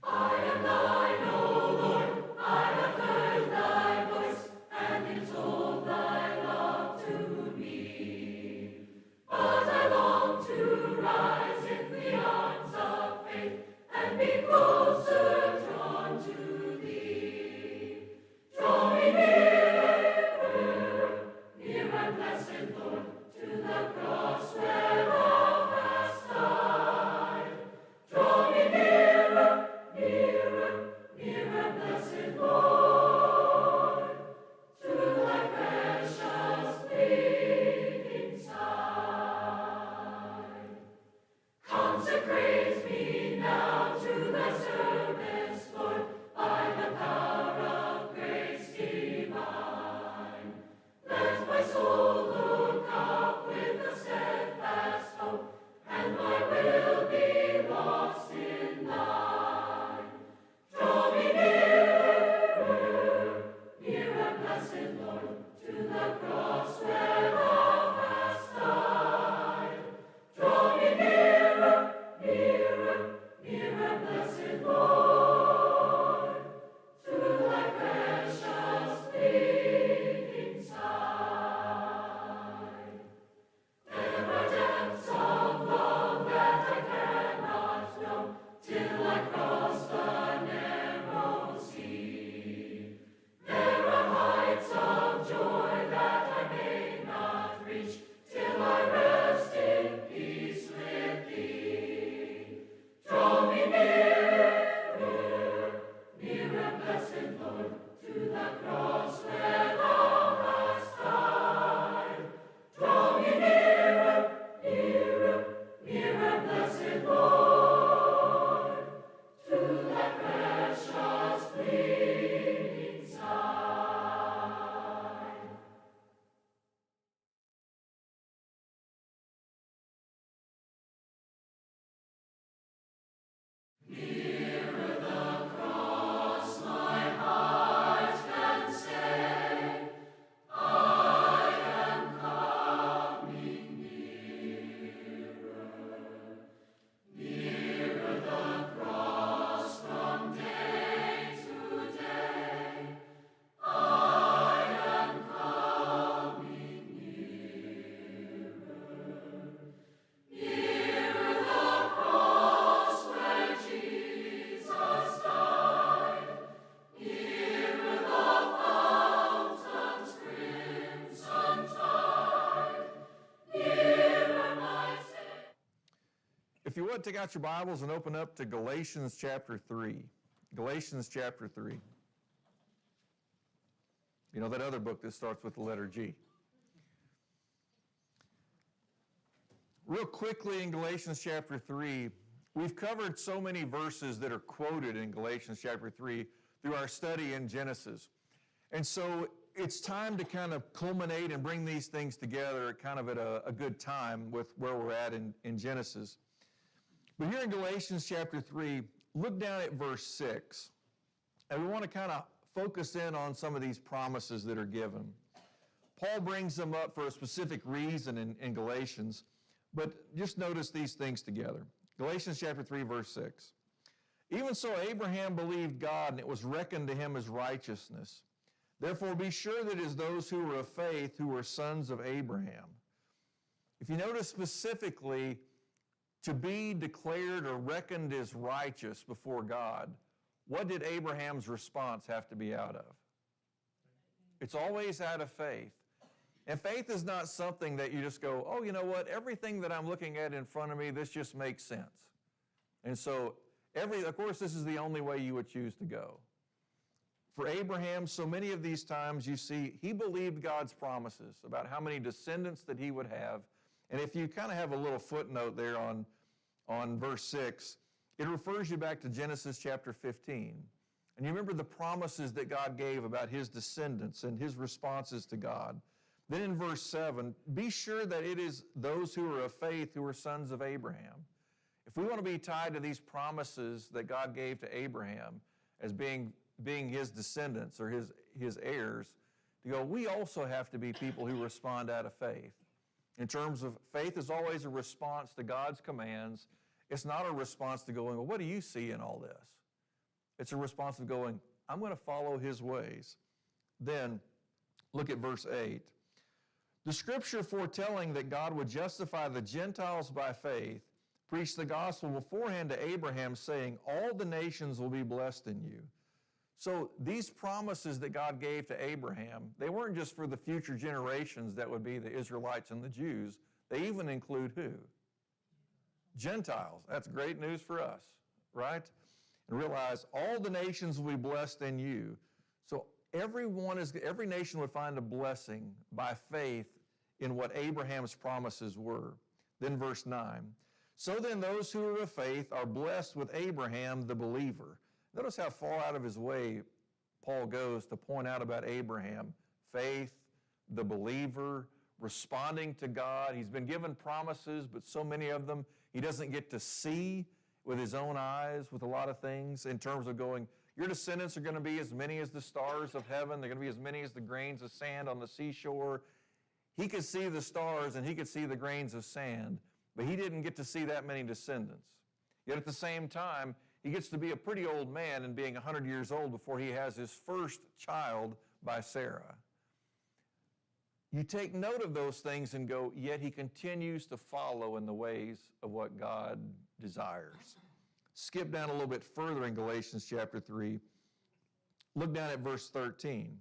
I am thine, O Lord, I have heard thy voice, and been told thy love to me. But I long to rise in the arms of faith, and be closer drawn to thee. Draw me nearer, nearer, blessed Lord, to the cross where thou hast died. Draw me nearer, nearer, nearer, blessed Lord, to thy precious bleeding side. Consecrate me now to thy service, Lord, by the power of grace divine. Let my soul look up with a steadfast hope, and my will be lost in thine. Draw me nearer, nearer, blessed Lord, to the cross where thou hast died. Draw me nearer, nearer, nearer, blessed Lord, to thy precious bleeding side. There are depths of love that I cannot know till I cross the narrow sea. There are heights of joy that I may not reach till I rest in peace with thee. Draw me nearer, nearer, blessed Lord, to the cross where thou hast died. Draw me nearer, nearer, nearer, blessed Lord, to thy precious bleeding side. Nearer the cross, my heart can say, I am coming nearer. Nearer the cross from day to day, I am coming nearer. Nearer the cross where Jesus died, nearer the fountain's crimson tide, nearer my Savior. If you would, take out your Bibles and open up to Galatians chapter 3. Galatians chapter 3. You know that other book that starts with the letter G. Real quickly in Galatians chapter 3, we've covered so many verses that are quoted in Galatians chapter 3 through our study in Genesis. And so it's time to kind of culminate and bring these things together kind of at a good time with where we're at in Genesis. But here in Galatians chapter 3, look down at verse 6. And we want to kind of focus in on some of these promises that are given. Paul brings them up for a specific reason in Galatians, but just notice these things together. Galatians chapter 3, verse 6. Even so, Abraham believed God, and it was reckoned to him as righteousness. Therefore, be sure that it is those who were of faith who were sons of Abraham. If you notice specifically, to be declared or reckoned as righteous before God, what did Abraham's response have to be out of? It's always out of faith. And faith is not something that you just go, oh, you know what, everything that I'm looking at in front of me, this just makes sense. And so, of course, this is the only way you would choose to go. For Abraham, so many of these times you see, he believed God's promises about how many descendants that he would have. And if you kind of have a little footnote there on verse 6, it refers you back to Genesis chapter 15. And you remember the promises that God gave about his descendants and his responses to God. Then in verse 7, be sure that it is those who are of faith who are sons of Abraham. If we want to be tied to these promises that God gave to Abraham as being his descendants or his heirs, to go, we also have to be people who respond out of faith. In terms of faith is always a response to God's commands. It's not a response to going, well, what do you see in all this? It's a response of going, I'm going to follow his ways. Then, look at verse 8. The scripture foretelling that God would justify the Gentiles by faith preached the gospel beforehand to Abraham, saying, all the nations will be blessed in you. So these promises that God gave to Abraham, they weren't just for the future generations that would be the Israelites and the Jews. They even include who? Gentiles. That's great news for us, right? And realize all the nations will be blessed in you. So every nation would find a blessing by faith in what Abraham's promises were. Then verse 9. So then those who are of faith are blessed with Abraham the believer. Notice how far out of his way Paul goes to point out about Abraham. Faith, the believer, responding to God. He's been given promises, but so many of them he doesn't get to see with his own eyes with a lot of things in terms of going, your descendants are going to be as many as the stars of heaven. They're going to be as many as the grains of sand on the seashore. He could see the stars and he could see the grains of sand, but he didn't get to see that many descendants. Yet at the same time, he gets to be a pretty old man and being 100 years old before he has his first child by Sarah. You take note of those things and go, yet he continues to follow in the ways of what God desires. Skip down a little bit further in Galatians chapter 3. Look down at verse 13.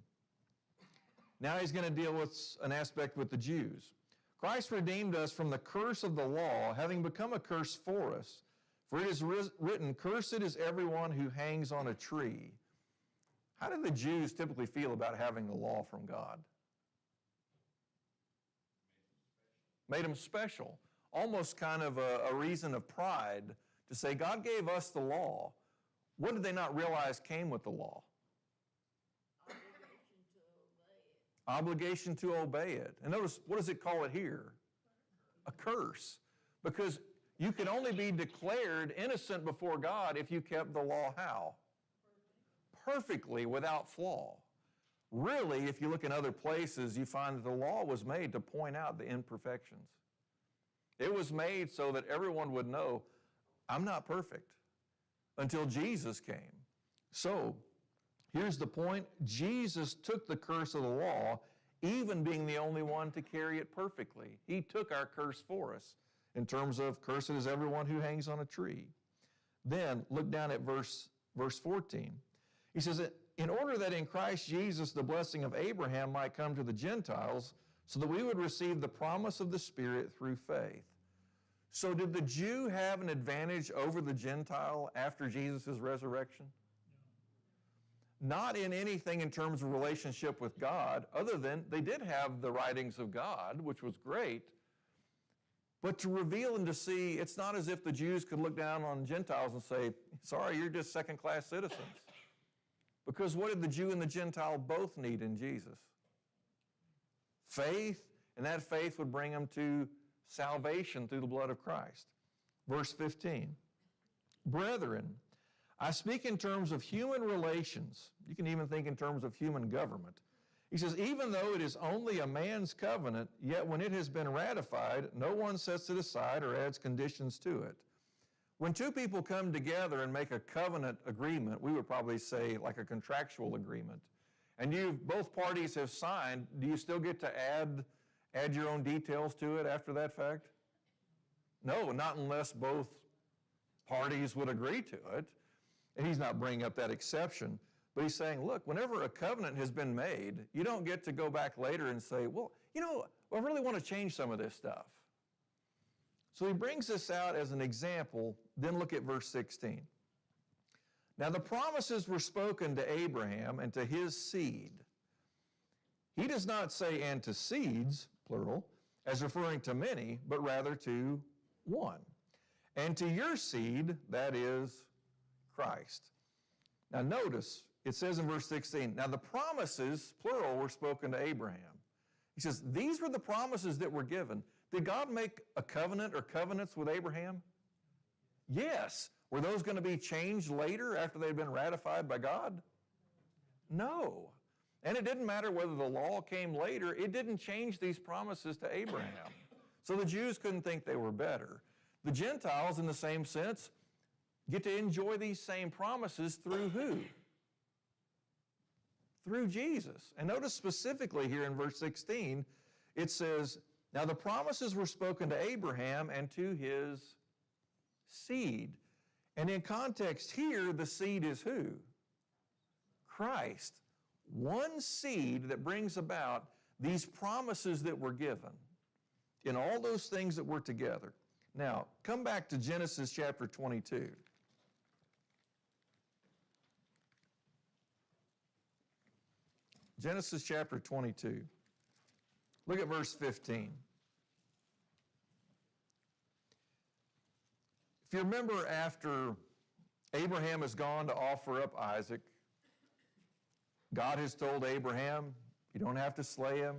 Now he's going to deal with an aspect with the Jews. Christ redeemed us from the curse of the law, having become a curse for us. For it is written, cursed is everyone who hangs on a tree. How did the Jews typically feel about having the law from God? Made them special. Almost kind of a reason of pride to say, God gave us the law. What did they not realize came with the law? Obligation to obey it. And notice, what does it call it here? A curse. Because you can only be declared innocent before God if you kept the law how? Perfectly, without flaw. Really, if you look in other places, you find that the law was made to point out the imperfections. It was made so that everyone would know, I'm not perfect, until Jesus came. So, here's the point. Jesus took the curse of the law, even being the only one to carry it perfectly. He took our curse for us in terms of cursed is everyone who hangs on a tree. Then, look down at verse 14. He says, in order that in Christ Jesus the blessing of Abraham might come to the Gentiles, so that we would receive the promise of the Spirit through faith. So did the Jew have an advantage over the Gentile after Jesus' resurrection? Not in anything in terms of relationship with God, other than they did have the writings of God, which was great. But to reveal and to see, it's not as if the Jews could look down on Gentiles and say, sorry, you're just second-class citizens. Because what did the Jew and the Gentile both need in Jesus? Faith, and that faith would bring them to salvation through the blood of Christ. Verse 15, brethren, I speak in terms of human relations. You can even think in terms of human government. He says, even though it is only a man's covenant, yet when it has been ratified, no one sets it aside or adds conditions to it. When two people come together and make a covenant agreement, we would probably say like a contractual agreement, and both parties have signed, do you still get to add your own details to it after that fact? No, not unless both parties would agree to it. And he's not bringing up that exception, but he's saying, look, whenever a covenant has been made, you don't get to go back later and say, well, I really want to change some of this stuff. So he brings this out as an example. Then look at verse 16. Now the promises were spoken to Abraham and to his seed. He does not say, and to seeds, plural, as referring to many, but rather to one. And to your seed, that is Christ. Now notice, it says in verse 16, now the promises, plural, were spoken to Abraham. He says, these were the promises that were given. Did God make a covenant or covenants with Abraham? Yes. Were those going to be changed later after they'd been ratified by God? No. And it didn't matter whether the law came later. It didn't change these promises to Abraham. So the Jews couldn't think they were better. The Gentiles, in the same sense, get to enjoy these same promises through who? Through Jesus. And notice specifically here in verse 16, it says, now the promises were spoken to Abraham and to his seed. And in context here, the seed is who? Christ. One seed that brings about these promises that were given in all those things that were together. Now, come back to Genesis chapter 22. Genesis chapter 22. Look at verse 15. If you remember, after Abraham has gone to offer up Isaac, God has told Abraham, you don't have to slay him.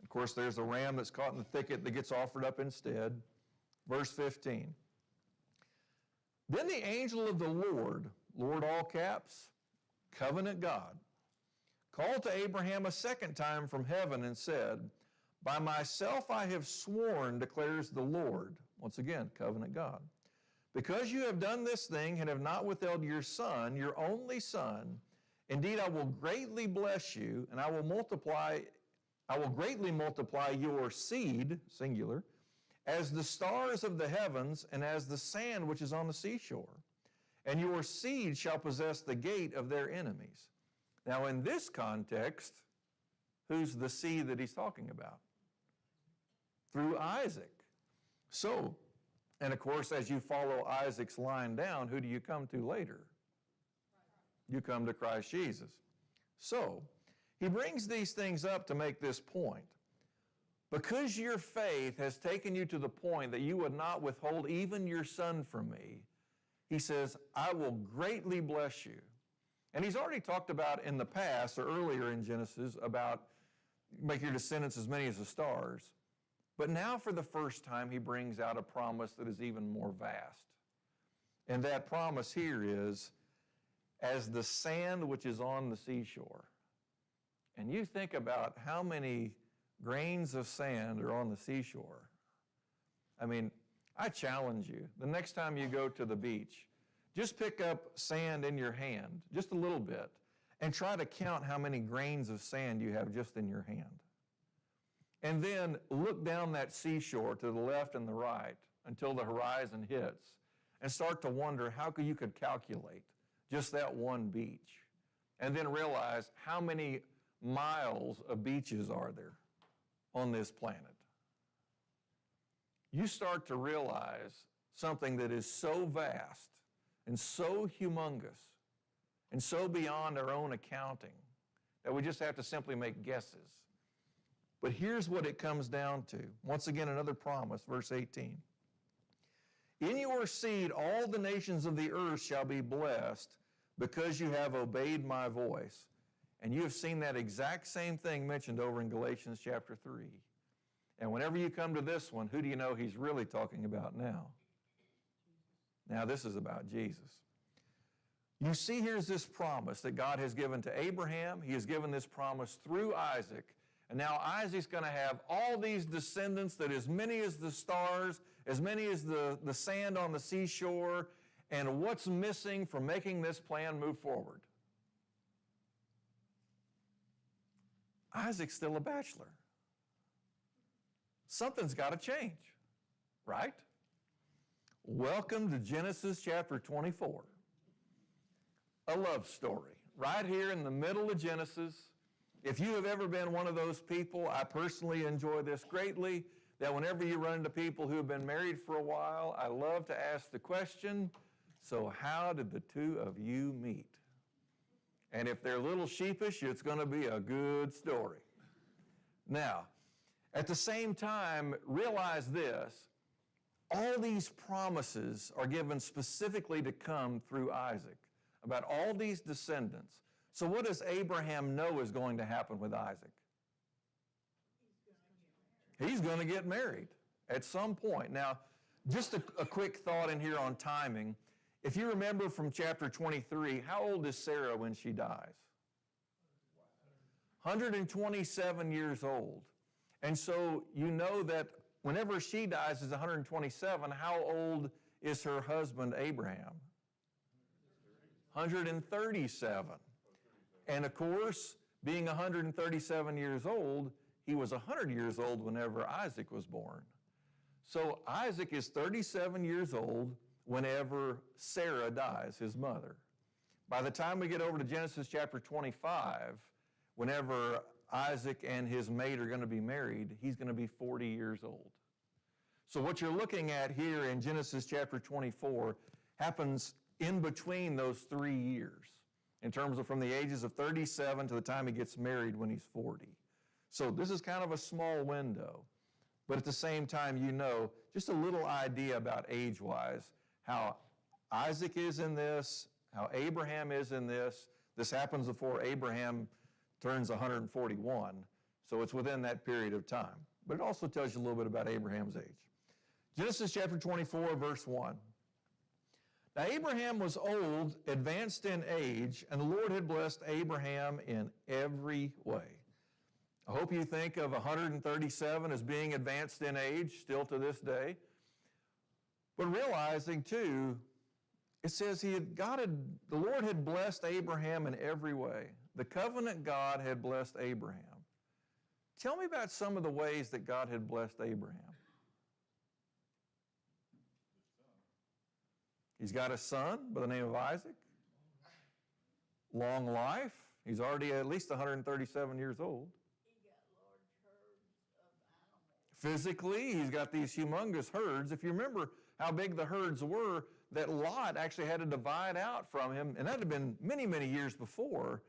Of course, there's a ram that's caught in the thicket that gets offered up instead. Verse 15. Then the angel of the Lord, Lord all caps, covenant God, called to Abraham a second time from heaven and said, by myself I have sworn, declares the Lord. Once again, covenant God. Because you have done this thing and have not withheld your son, your only son, indeed I will greatly bless you, and I will greatly multiply your seed, singular, as the stars of the heavens and as the sand which is on the seashore. And your seed shall possess the gate of their enemies. Now in this context, who's the seed that he's talking about? Through Isaac. So, and of course, as you follow Isaac's line down, who do you come to later? You come to Christ Jesus. So, he brings these things up to make this point. Because your faith has taken you to the point that you would not withhold even your son from me, he says, I will greatly bless you. And he's already talked about in the past, or earlier in Genesis, about make your descendants as many as the stars. But now for the first time, he brings out a promise that is even more vast. And that promise here is, as the sand which is on the seashore. And you think about how many grains of sand are on the seashore. I mean, I challenge you, the next time you go to the beach, just pick up sand in your hand, just a little bit, and try to count how many grains of sand you have just in your hand. And then look down that seashore to the left and the right until the horizon hits and start to wonder how you could calculate just that one beach. And then realize how many miles of beaches are there on this planet. You start to realize something that is so vast and so humongous and so beyond our own accounting that we just have to simply make guesses. But here's what it comes down to. Once again, another promise, verse 18. In your seed all the nations of the earth shall be blessed because you have obeyed my voice. And you have seen that exact same thing mentioned over in Galatians chapter 3. And whenever you come to this one, who do you know he's really talking about now? Now this is about Jesus. You see, here's this promise that God has given to Abraham. He has given this promise through Isaac. And now Isaac's going to have all these descendants that as many as the stars, as many as the sand on the seashore. And what's missing from making this plan move forward? Isaac's still a bachelor. Something's got to change, right? Welcome to Genesis chapter 24. A love story. Right here in the middle of Genesis. If you have ever been one of those people, I personally enjoy this greatly, that whenever you run into people who have been married for a while, I love to ask the question, so how did the two of you meet? And if they're a little sheepish, it's going to be a good story. Now, at the same time, realize this, all these promises are given specifically to come through Isaac, about all these descendants. So what does Abraham know is going to happen with Isaac? He's going to get married at some point. Now, just a quick thought in here on timing. If you remember from chapter 23, how old is Sarah when she dies? 127 years old. And so you know that whenever she dies is 127, how old is her husband Abraham? 137. And of course, being 137 years old, he was 100 years old whenever Isaac was born. So Isaac is 37 years old whenever Sarah dies, his mother. By the time we get over to Genesis chapter 25, whenever Isaac and his mate are going to be married, he's going to be 40 years old. So what you're looking at here in Genesis chapter 24 happens in between those 3 years, in terms of from the ages of 37 to the time he gets married when he's 40. So this is kind of a small window. But at the same time, you know, just a little idea about age-wise, how Isaac is in this, how Abraham is in this. This happens before Abraham turns 141. So it's within that period of time. But it also tells you a little bit about Abraham's age. Genesis chapter 24, verse 1. Now Abraham was old, advanced in age, and the Lord had blessed Abraham in every way. I hope you think of 137 as being advanced in age still to this day. But realizing too, it says the Lord had blessed Abraham in every way. The covenant God had blessed Abraham. Tell me about some of the ways that God had blessed Abraham. He's got a son by the name of Isaac. Long life. He's already at least 137 years old. He got large herds of animals. Physically, he's got these humongous herds. If you remember how big the herds were, that Lot actually had to divide out from him, and that had been many, many years before,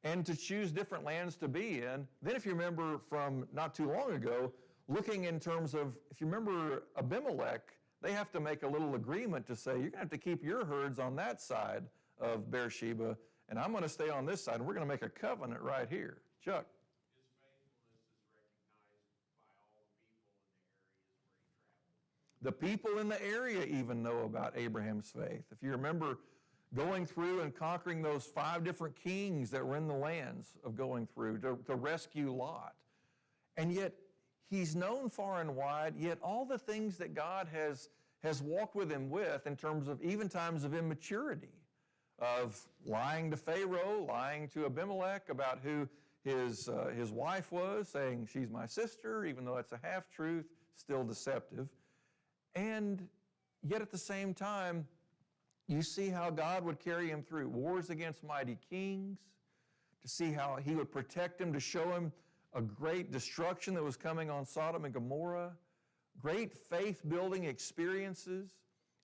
and to choose different lands to be in. Then if you remember from not too long ago, looking in terms of, if you remember Abimelech, they have to make a little agreement to say, you're going to have to keep your herds on that side of Beersheba, and I'm going to stay on this side, and we're going to make a covenant right here. Chuck? His faithfulness is recognized by all the people in the areas where he traveled. The people in the area even know about Abraham's faith. If you remember going through and conquering those 5 different kings that were in the lands of going through to rescue Lot. And yet, he's known far and wide, yet all the things that God has walked with him with in terms of even times of immaturity, of lying to Pharaoh, lying to Abimelech about who his wife was, saying she's my sister, even though it's a half-truth, still deceptive. And yet at the same time, you see how God would carry him through wars against mighty kings, to see how he would protect him, to show him a great destruction that was coming on Sodom and Gomorrah, great faith-building experiences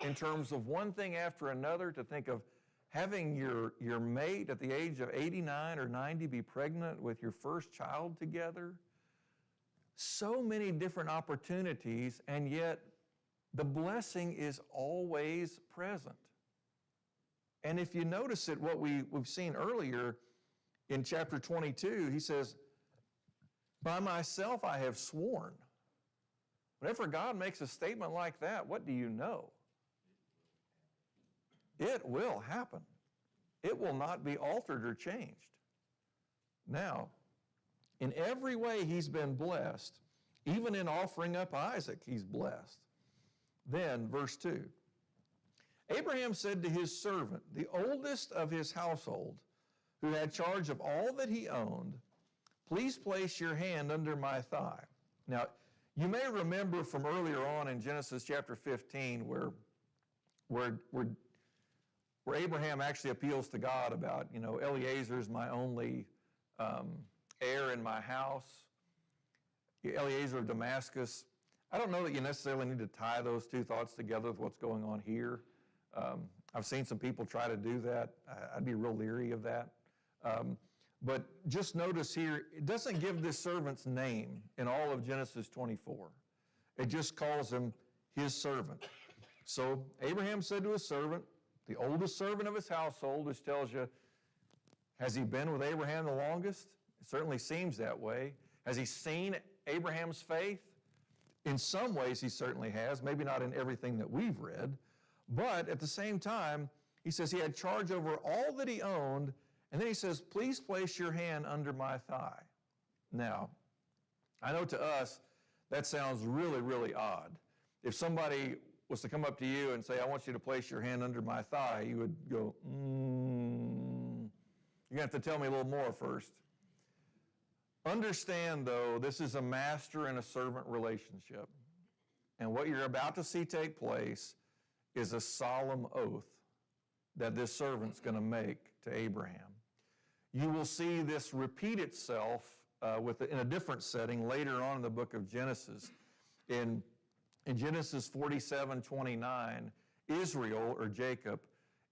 in terms of one thing after another, to think of having your mate at the age of 89 or 90 be pregnant with your first child together. So many different opportunities, and yet the blessing is always present. And if you notice it, what we've seen earlier in chapter 22, he says, by myself I have sworn. Whenever God makes a statement like that, what do you know? It will happen. It will not be altered or changed. Now, in every way he's been blessed. Even in offering up Isaac, he's blessed. Then, verse 2. Abraham said to his servant, the oldest of his household, who had charge of all that he owned, please place your hand under my thigh. Now, you may remember from earlier on in Genesis chapter 15 where Abraham actually appeals to God about, Eliezer's my only heir in my house. Eliezer of Damascus. I don't know that you necessarily need to tie those two thoughts together with what's going on here. I've seen some people try to do that. I'd be real leery of that. But just notice here, it doesn't give this servant's name in all of Genesis 24. It just calls him his servant. So Abraham said to his servant, the oldest servant of his household, which tells you, has he been with Abraham the longest? It certainly seems that way. Has he seen Abraham's faith? In some ways he certainly has, maybe not in everything that we've read. But at the same time, he says he had charge over all that he owned, and then he says, please place your hand under my thigh. Now, I know to us, that sounds really, really odd. If somebody was to come up to you and say, I want you to place your hand under my thigh, you would go, You're going to have to tell me a little more first. Understand, though, this is a master and a servant relationship. And what you're about to see take place is a solemn oath that this servant's going to make to Abraham. You will see this repeat itself in a different setting later on in the book of Genesis. In Genesis 47:29, Israel, or Jacob,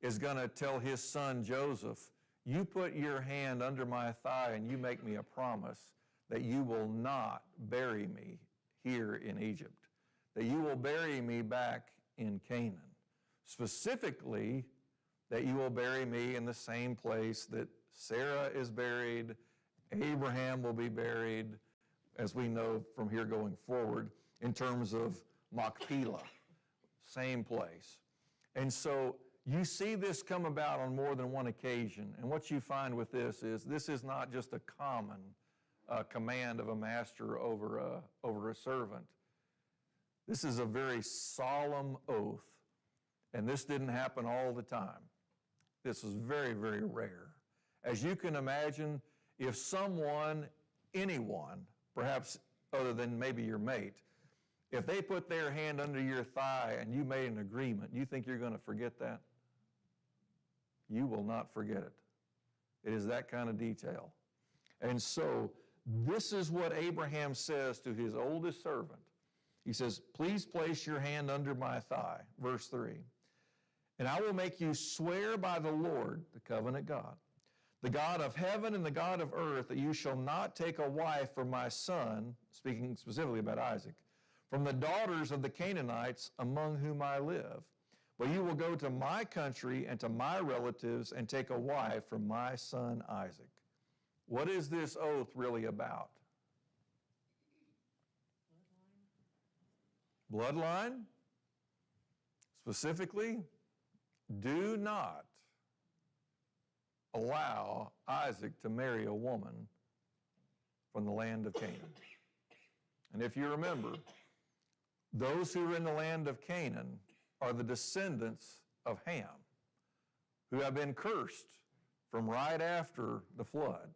is going to tell his son Joseph, you put your hand under my thigh and you make me a promise that you will not bury me here in Egypt, that you will bury me back in Canaan. Specifically, that you will bury me in the same place that Sarah is buried, Abraham will be buried, as we know from here going forward, in terms of Machpelah, same place. And so you see this come about on more than one occasion. And what you find with this is not just a common command of a master over a servant. This is a very solemn oath. And this didn't happen all the time. This is very, very rare. As you can imagine, if someone, anyone, perhaps other than maybe your mate, if they put their hand under your thigh and you made an agreement, you think you're going to forget that? You will not forget it. It is that kind of detail. And so this is what Abraham says to his oldest servant. He says, please place your hand under my thigh, verse 3. And I will make you swear by the Lord, the covenant God, the God of heaven and the God of earth, that you shall not take a wife for my son, speaking specifically about Isaac, from the daughters of the Canaanites among whom I live. But you will go to my country and to my relatives and take a wife for my son Isaac. What is this oath really about? Bloodline? Specifically, do not allow Isaac to marry a woman from the land of Canaan. And if you remember, those who are in the land of Canaan are the descendants of Ham, who have been cursed from right after the flood.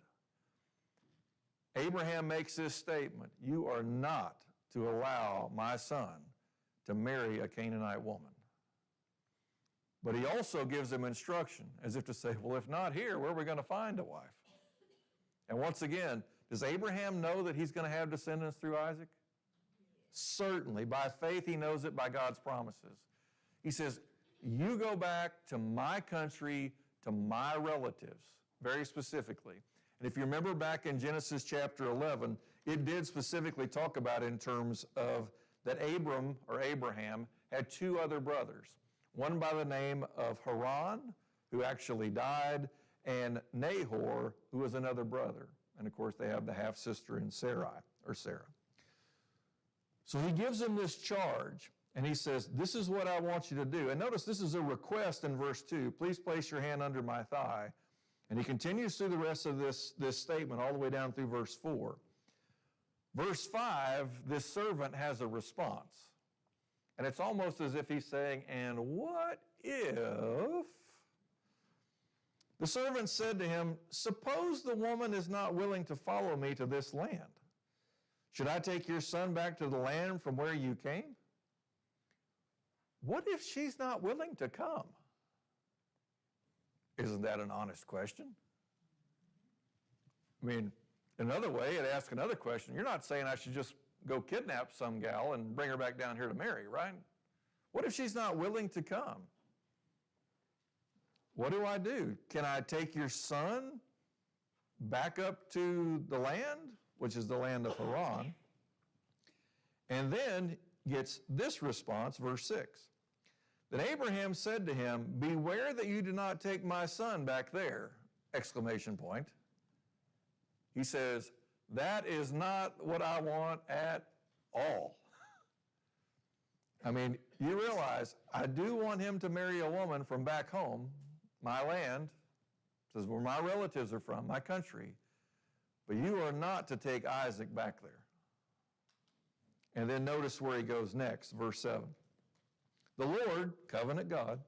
Abraham makes this statement, you are not to allow my son to marry a Canaanite woman. But he also gives them instruction, as if to say, well, if not here, where are we going to find a wife? And once again, does Abraham know that he's going to have descendants through Isaac? Certainly. By faith, he knows it by God's promises. He says, you go back to my country, to my relatives, very specifically. And if you remember back in Genesis chapter 11, it did specifically talk about in terms of that Abraham had two other brothers, one by the name of Haran, who actually died, and Nahor, who was another brother. And of course, they have the half-sister in Sarah. So he gives him this charge, and he says, this is what I want you to do. And notice this is a request in verse 2. Please place your hand under my thigh. And he continues through the rest of this statement all the way down through verse 4. Verse 5, this servant has a response. And it's almost as if he's saying, and what if? The servant said to him, suppose the woman is not willing to follow me to this land. Should I take your son back to the land from where you came? What if she's not willing to come? Isn't that an honest question? I mean, another way, it asks another question. You're not saying I should just go kidnap some gal and bring her back down here to marry, right? What if she's not willing to come? What do I do? Can I take your son back up to the land, which is the land of Haran? And then gets this response, verse 6. Then Abraham said to him, beware that you do not take my son back there, exclamation point. He says, that is not what I want at all. I mean, you realize, I do want him to marry a woman from back home, my land, this is where my relatives are from, my country, but you are not to take Isaac back there. And then notice where he goes next, verse 7. the Lord, covenant God,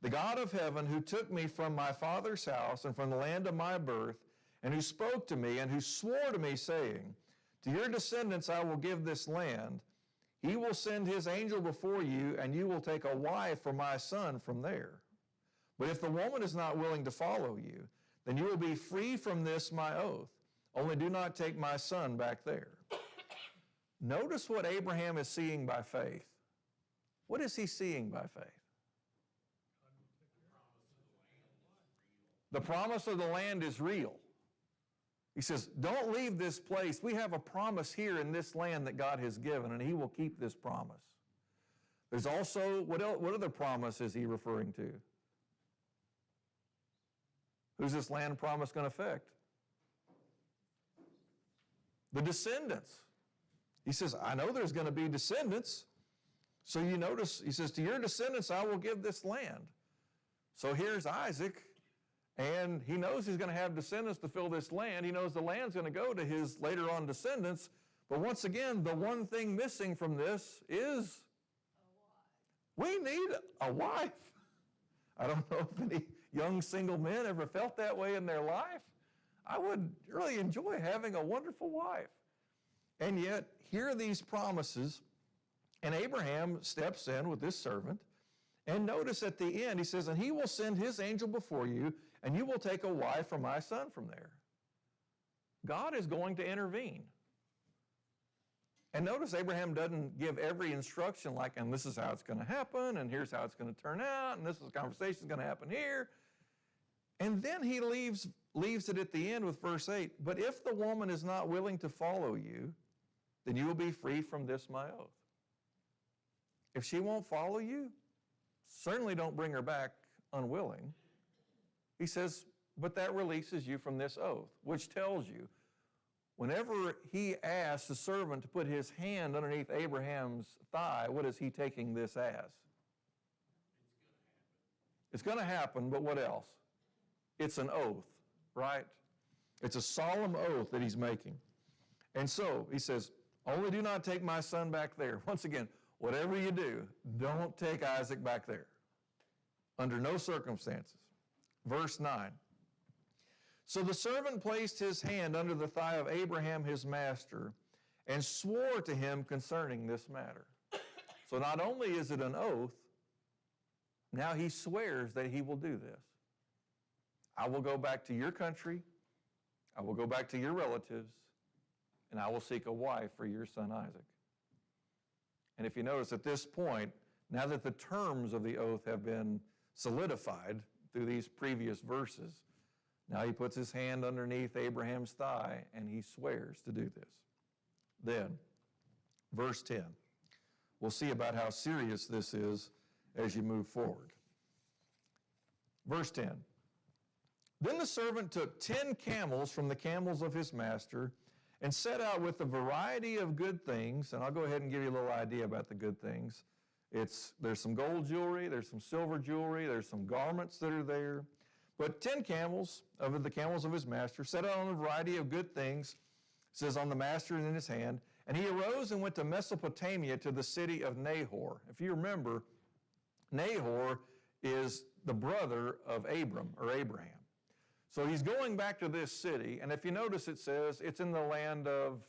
the God of heaven, who took me from my father's house and from the land of my birth, and who spoke to me and who swore to me, saying, to your descendants I will give this land. He will send his angel before you, and you will take a wife for my son from there. But if the woman is not willing to follow you, then you will be free from this my oath. Only do not take my son back there. Notice what Abraham is seeing by faith. What is he seeing by faith? The promise of the land is real. He says, don't leave this place. We have a promise here in this land that God has given, and he will keep this promise. There's also, what other promise is he referring to? Who's this land promise going to affect? The descendants. He says, I know there's going to be descendants. So you notice, he says, to your descendants I will give this land. So here's Isaac, and he knows he's going to have descendants to fill this land. He knows the land's going to go to his later on descendants. But once again, the one thing missing from this is we need a wife. I don't know if any young single men ever felt that way in their life. I would really enjoy having a wonderful wife. And yet, here are these promises, and Abraham steps in with this servant, and notice at the end, he says, and he will send his angel before you, and you will take a wife for my son from there. God is going to intervene. And notice Abraham doesn't give every instruction like, and this is how it's going to happen, and here's how it's going to turn out, and this is the conversation that's going to happen here. And then he leaves it at the end with verse 8, but if the woman is not willing to follow you, then you will be free from this my oath. If she won't follow you, certainly don't bring her back unwilling. He says, but that releases you from this oath, which tells you, whenever he asks the servant to put his hand underneath Abraham's thigh, what is he taking this as? It's going to happen, but what else? It's an oath, right? It's a solemn oath that he's making. And so he says, only do not take my son back there. Once again, whatever you do, don't take Isaac back there. Under no circumstances. Verse 9. So the servant placed his hand under the thigh of Abraham his master and swore to him concerning this matter. So not only is it an oath, now he swears that he will do this. I will go back to your country, I will go back to your relatives, and I will seek a wife for your son Isaac. And if you notice at this point, now that the terms of the oath have been solidified through these previous verses, now he puts his hand underneath Abraham's thigh and he swears to do this. Then, verse 10. We'll see about how serious this is as you move forward. Verse 10. Then the servant took 10 camels from the camels of his master and set out with a variety of good things. And I'll go ahead and give you a little idea about the good things. There's some gold jewelry, there's some silver jewelry, there's some garments that are there. But 10 camels of the camels of his master set out on a variety of good things, says on the master in his hand. And he arose and went to Mesopotamia to the city of Nahor. If you remember, Nahor is the brother of Abram or Abraham. So he's going back to this city, and if you notice it says it's in the land of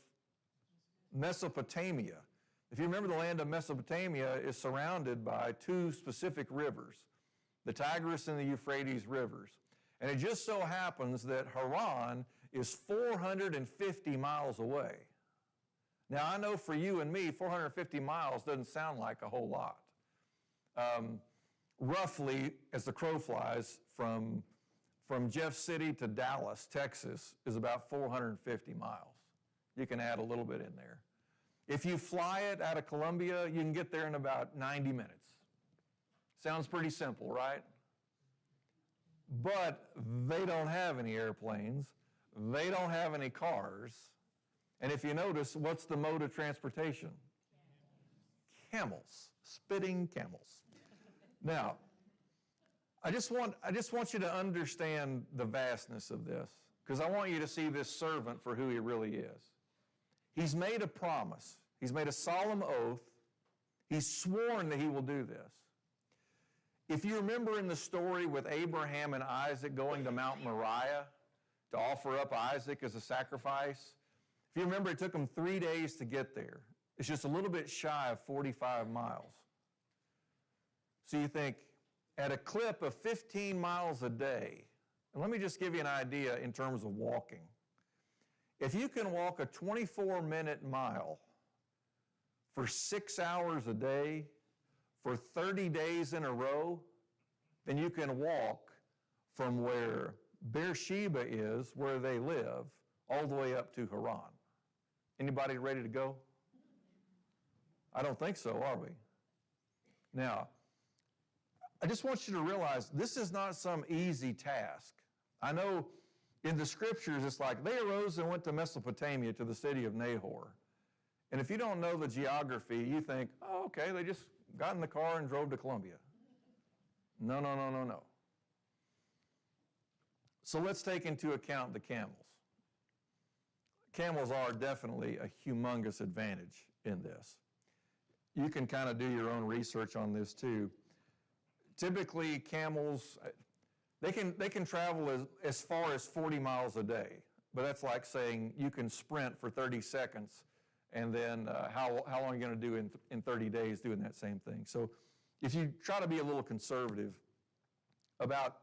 Mesopotamia. If you remember, the land of Mesopotamia is surrounded by two specific rivers, the Tigris and the Euphrates rivers. And it just so happens that Haran is 450 miles away. Now, I know for you and me, 450 miles doesn't sound like a whole lot. Roughly, as the crow flies, from Jeff City to Dallas, Texas, is about 450 miles. You can add a little bit in there. If you fly it out of Columbia, you can get there in about 90 minutes. Sounds pretty simple, right? But they don't have any airplanes. They don't have any cars. And if you notice, what's the mode of transportation? Camels. Spitting camels. Now, I just want you to understand the vastness of this, because I want you to see this servant for who he really is. He's made a promise. He's made a solemn oath. He's sworn that he will do this. If you remember in the story with Abraham and Isaac going to Mount Moriah to offer up Isaac as a sacrifice, if you remember, it took them 3 days to get there. It's just a little bit shy of 45 miles. So you think, at a clip of 15 miles a day, and let me just give you an idea in terms of walking. If you can walk a 24-minute mile for 6 hours a day, for 30 days in a row, then you can walk from where Beersheba is, where they live, all the way up to Haran. Anybody ready to go? I don't think so, are we? Now, I just want you to realize this is not some easy task. I know in the scriptures it's like they arose and went to Mesopotamia, to the city of Nahor. And if you don't know the geography, you think, oh, okay, they just got in the car and drove to Columbia. No, no, no, no, no. So let's take into account the camels. Camels are definitely a humongous advantage in this. You can kind of do your own research on this too. Typically, camels, they can travel as far as 40 miles a day, but that's like saying you can sprint for 30 seconds, and then how long are you going to do in 30 days doing that same thing? So if you try to be a little conservative, about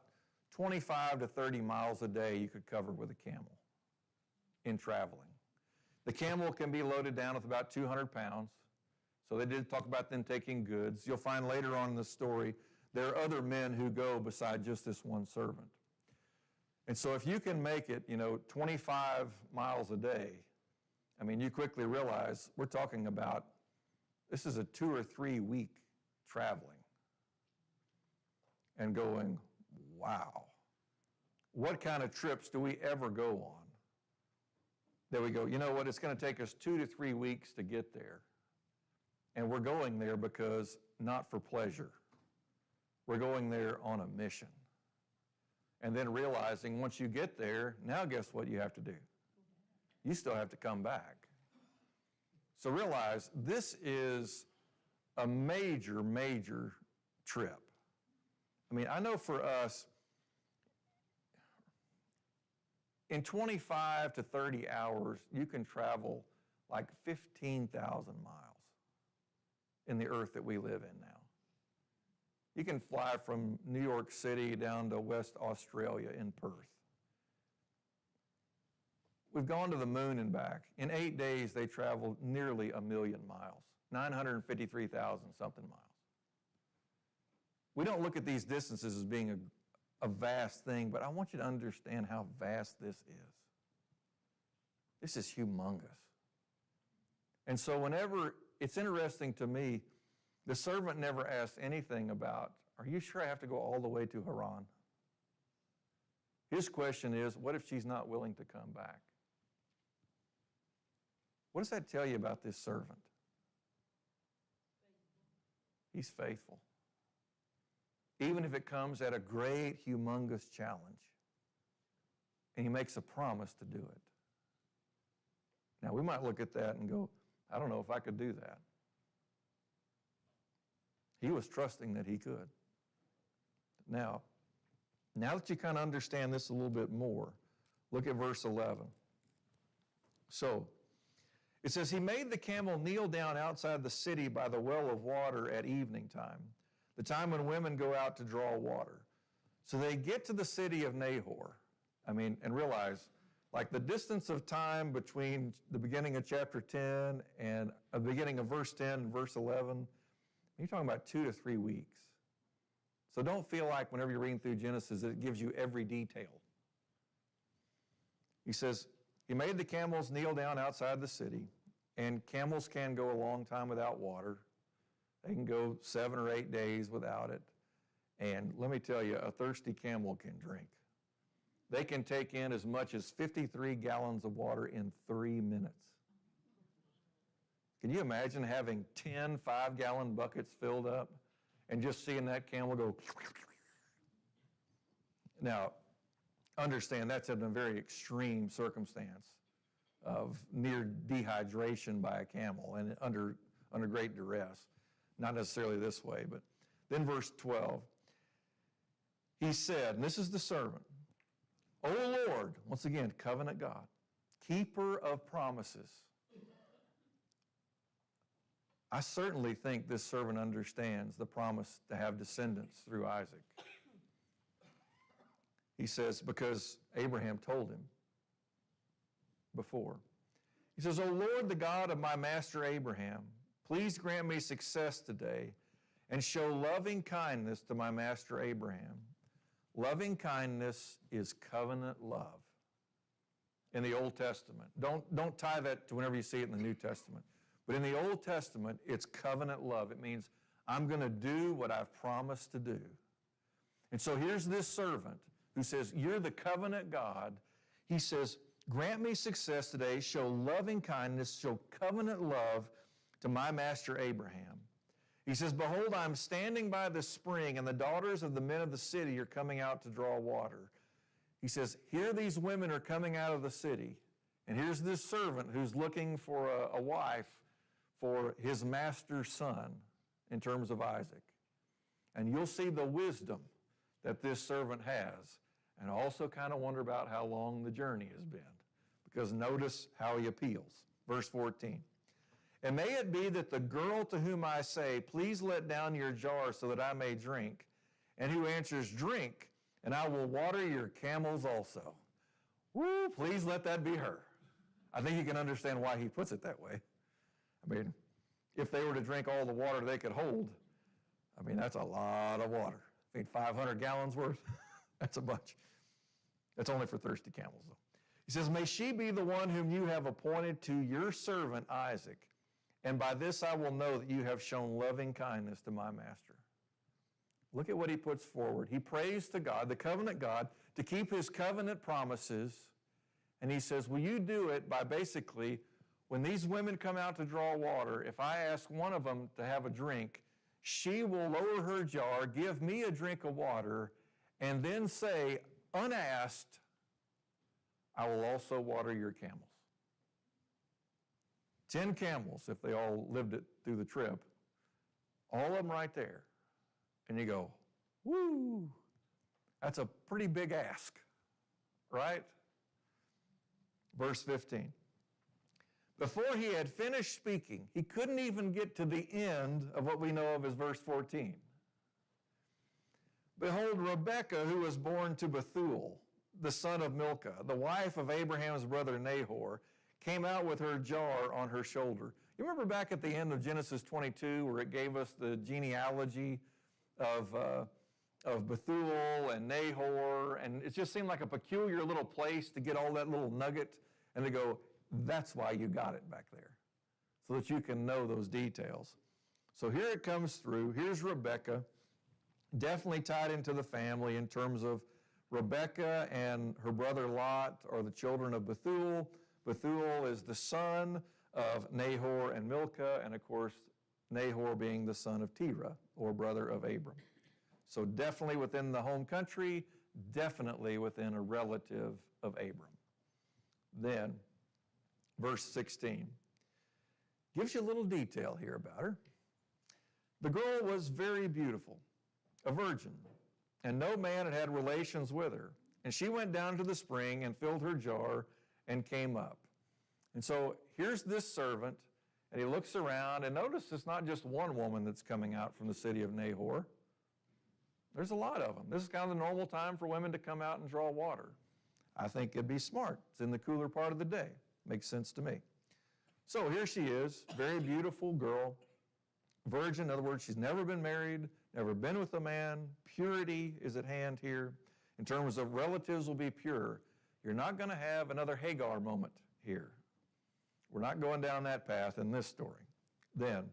25 to 30 miles a day you could cover with a camel in traveling. The camel can be loaded down with about 200 pounds. So they did talk about them taking goods. You'll find later on in the story there are other men who go beside just this one servant. And so if you can make it, 25 miles a day, I mean, you quickly realize we're talking about, this is a 2 or 3 week traveling and going, wow, what kind of trips do we ever go on? There we go, you know what, it's going to take us 2 to 3 weeks to get there. And we're going there because not for pleasure. We're going there on a mission. And then realizing once you get there, now guess what you have to do? You still have to come back. So realize this is a major, major trip. I mean, I know for us, in 25 to 30 hours, you can travel like 15,000 miles in the earth that we live in now. You can fly from New York City down to West Australia in Perth. We've gone to the moon and back. In 8 days, they traveled nearly 1 million miles, 953,000 something miles. We don't look at these distances as being a vast thing, but I want you to understand how vast this is. This is humongous. And so whenever, it's interesting to me, the servant never asked anything about, are you sure I have to go all the way to Haran? His question is, what if she's not willing to come back? What does that tell you about this servant? He's faithful. Even if it comes at a great, humongous challenge. And he makes a promise to do it. Now, we might look at that and go, I don't know if I could do that. He was trusting that he could. Now that you kind of understand this a little bit more, look at verse 11. So, it says, he made the camel kneel down outside the city by the well of water at evening time, the time when women go out to draw water. So they get to the city of Nahor. And realize, like the distance of time between the beginning of chapter 10 and the beginning of verse 10 and verse 11, you're talking about 2 to 3 weeks. So don't feel like whenever you're reading through Genesis, it gives you every detail. He says, he made the camels kneel down outside the city, and camels can go a long time without water. They can go 7 or 8 days without it. And let me tell you, a thirsty camel can drink. They can take in as much as 53 gallons of water in 3 minutes. Can you imagine having 10 5-gallon buckets filled up and just seeing that camel go? Now, understand that's in a very extreme circumstance of near dehydration by a camel and under great duress. Not necessarily this way, but then verse 12. he said, and this is the servant, O Lord, once again, covenant God, keeper of promises. I certainly think this servant understands the promise to have descendants through Isaac. He says, because Abraham told him before. He says, O Lord, the God of my master Abraham, please grant me success today and show loving kindness to my master Abraham. Loving kindness is covenant love in the Old Testament. Don't tie that to whenever you see it in the New Testament. But in the Old Testament, it's covenant love. It means I'm going to do what I've promised to do. And so here's this servant who says, you're the covenant God. He says, grant me success today, show loving kindness, show covenant love to my master Abraham. He says, behold, I'm standing by the spring, and the daughters of the men of the city are coming out to draw water. He says, here these women are coming out of the city, and here's this servant who's looking for a wife for his master's son in terms of Isaac. And you'll see the wisdom that this servant has, and also kind of wonder about how long the journey has been, because notice how he appeals. Verse 14. And may it be that the girl to whom I say, please let down your jar so that I may drink, and who answers, drink, and I will water your camels also. Woo, please let that be her. I think you can understand why he puts it that way. I mean, if they were to drink all the water they could hold, I mean, that's a lot of water. I think 500 gallons worth, that's a bunch. That's only for thirsty camels, though. He says, may she be the one whom you have appointed to your servant Isaac, and by this I will know that you have shown loving kindness to my master. Look at what he puts forward. He prays to God, the covenant God, to keep his covenant promises, and he says, will you do it by basically, when these women come out to draw water, if I ask one of them to have a drink, she will lower her jar, give me a drink of water, and then say, unasked, I will also water your camels. 10 camels, if they all lived it through the trip, all of them right there. And you go, woo, that's a pretty big ask, right? Verse 15. Before he had finished speaking, he couldn't even get to the end of what we know of as verse 14. Behold, Rebekah, who was born to Bethuel, the son of Milcah, the wife of Abraham's brother Nahor, came out with her jar on her shoulder. You remember back at the end of Genesis 22 where it gave us the genealogy of Bethuel and Nahor, and it just seemed like a peculiar little place to get all that little nugget, and they go, that's why you got it back there, so that you can know those details. So here it comes through. Here's Rebekah, definitely tied into the family in terms of Rebekah and her brother Lot are the children of Bethuel. Bethuel is the son of Nahor and Milcah, and of course, Nahor being the son of Terah, or brother of Abram. So definitely within the home country, definitely within a relative of Abram. Then, verse 16 gives you a little detail here about her. The girl was very beautiful, a virgin, and no man had had relations with her. And she went down to the spring and filled her jar and came up. And so here's this servant, and he looks around, and notice it's not just one woman that's coming out from the city of Nahor. There's a lot of them. This is kind of the normal time for women to come out and draw water. I think it'd be smart. It's in the cooler part of the day. Makes sense to me. So here she is, very beautiful girl, virgin. In other words, she's never been married, never been with a man. Purity is at hand here. In terms of relatives will be pure. You're not going to have another Hagar moment here. We're not going down that path in this story. Then,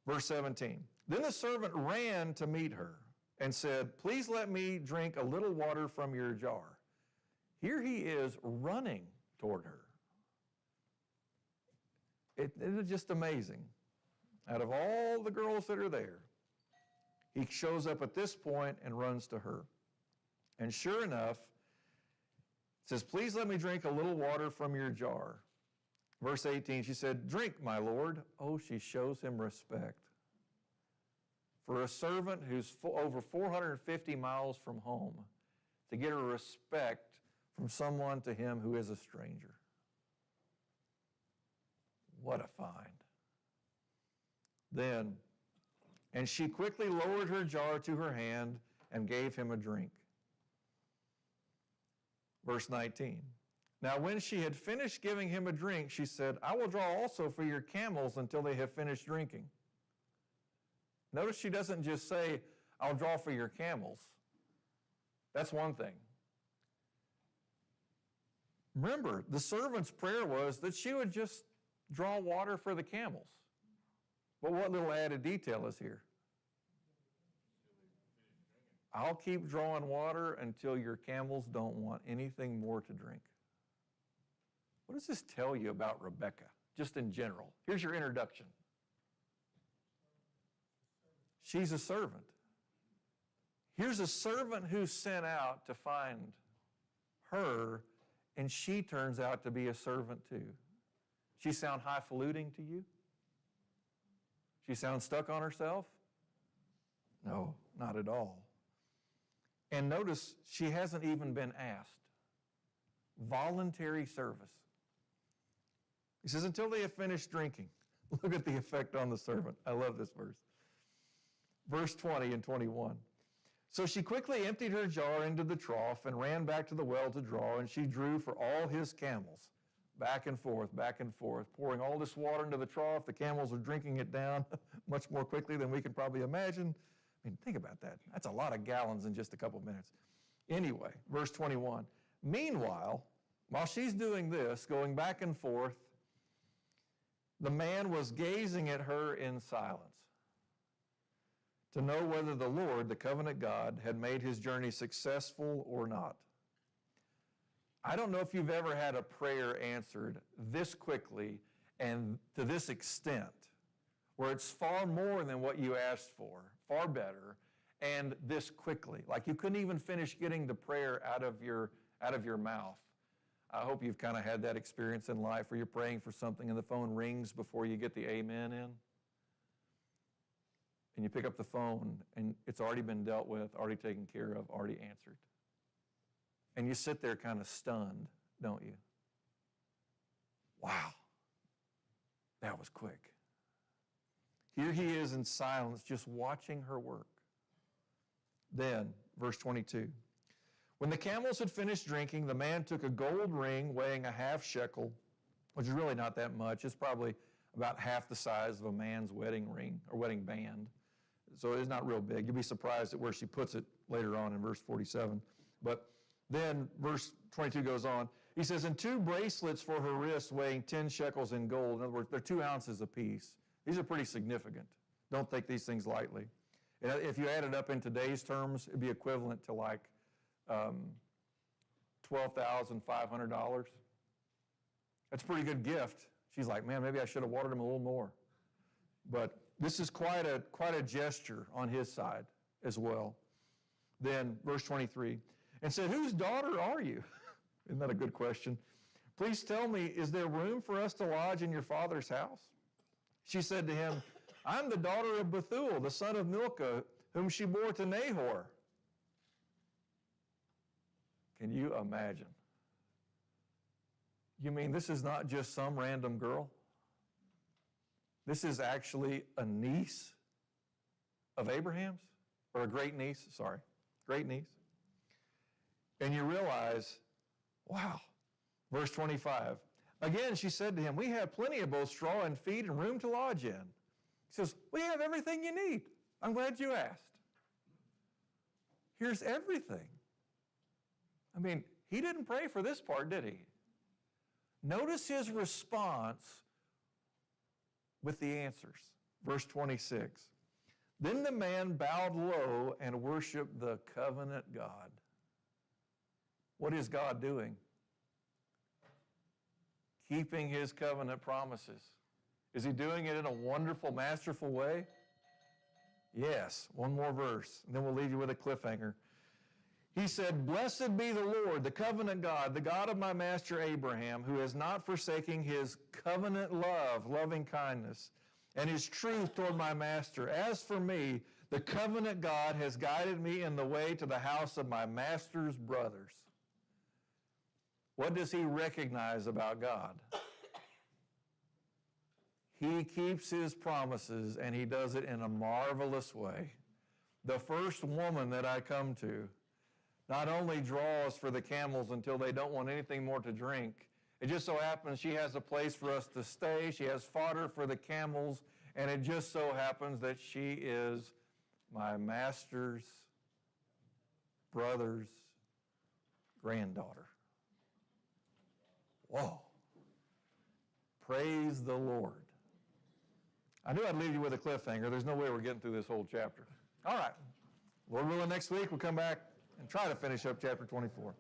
verse 17. Then the servant ran to meet her and said, please let me drink a little water from your jar. Here he is running toward her. It is just amazing. Out of all the girls that are there, he shows up at this point and runs to her. And sure enough, it says, please let me drink a little water from your jar. Verse 18, she said, drink, my lord. Oh, she shows him respect. for a servant who's over 450 miles from home to get a respect from someone to him who is a stranger. What a find. Then, and she quickly lowered her jar to her hand and gave him a drink. Verse 19. Now when she had finished giving him a drink, she said, I will draw also for your camels until they have finished drinking. Notice she doesn't just say, I'll draw for your camels. That's one thing. Remember, the servant's prayer was that she would just draw water for the camels. But what little added detail is here? I'll keep drawing water until your camels don't want anything more to drink. What does this tell you about Rebecca, just in general? Here's your introduction. She's a servant. Here's a servant who's sent out to find her, and she turns out to be a servant too. She sound highfalutin to you? She sounds stuck on herself? No, not at all. And notice, she hasn't even been asked. Voluntary service. He says, until they have finished drinking. Look at the effect on the servant. I love this verse. Verse 20 and 21. So she quickly emptied her jar into the trough and ran back to the well to draw, and she drew for all his camels, back and forth, pouring all this water into the trough. The camels are drinking it down much more quickly than we can probably imagine. I mean, think about that. That's a lot of gallons in just a couple minutes. Anyway, verse 21. Meanwhile, while she's doing this, going back and forth, the man was gazing at her in silence to know whether the Lord, the covenant God, had made his journey successful or not. I don't know if you've ever had a prayer answered this quickly and to this extent, where it's far more than what you asked for, far better, and this quickly. Like you couldn't even finish getting the prayer out of your mouth. I hope you've kind of had that experience in life where you're praying for something and the phone rings before you get the amen in. And you pick up the phone and it's already been dealt with, already taken care of, already answered. And you sit there kind of stunned, don't you? Wow, that was quick. Here he is in silence, just watching her work. Then, verse 22. When the camels had finished drinking, the man took a gold ring weighing a half shekel, which is really not that much. It's probably about half the size of a man's wedding ring or wedding band. So it's not real big. You'll be surprised at where she puts it later on in verse 47. But then verse 22 goes on. He says, and 2 bracelets for her wrists weighing 10 shekels in gold. In other words, they're 2 ounces apiece. These are pretty significant. Don't take these things lightly. And if you add it up in today's terms, it'd be equivalent to like $12,500. That's a pretty good gift. She's like, man, maybe I should have watered him a little more. But this is quite a gesture on his side as well. Then, verse 23, and said, whose daughter are you? Isn't that a good question? Please tell me, is there room for us to lodge in your father's house? She said to him, I'm the daughter of Bethuel, the son of Milcah, whom she bore to Nahor. Can you imagine? You mean this is not just some random girl? This is actually a niece of Abraham's? Or a great niece, great niece. And you realize, wow. Verse 25. Again, she said to him, we have plenty of both straw and feed and room to lodge in. He says, we have everything you need. I'm glad you asked. Here's everything. I mean, he didn't pray for this part, did he? Notice his response with the answers. Verse 26. Then the man bowed low and worshiped the covenant God. What is God doing? Keeping his covenant promises. Is he doing it in a wonderful, masterful way? Yes. One more verse, and then we'll leave you with a cliffhanger. He said, blessed be the Lord, the covenant God, the God of my master Abraham, who has not forsaken his covenant love, loving kindness, and his truth toward my master. As for me, The covenant God has guided me in the way to the house of my master's brothers. What does he recognize about God? He keeps his promises, and he does it in a marvelous way. The first woman that I come to not only draws for the camels until they don't want anything more to drink, it just so happens she has a place for us to stay. She has fodder for the camels, and it just so happens that she is my master's brother's granddaughter. Whoa. Praise the Lord. I knew I'd leave you with a cliffhanger. There's no way we're getting through this whole chapter. All right. Lord willing, next week we'll come back and try to finish up chapter 24.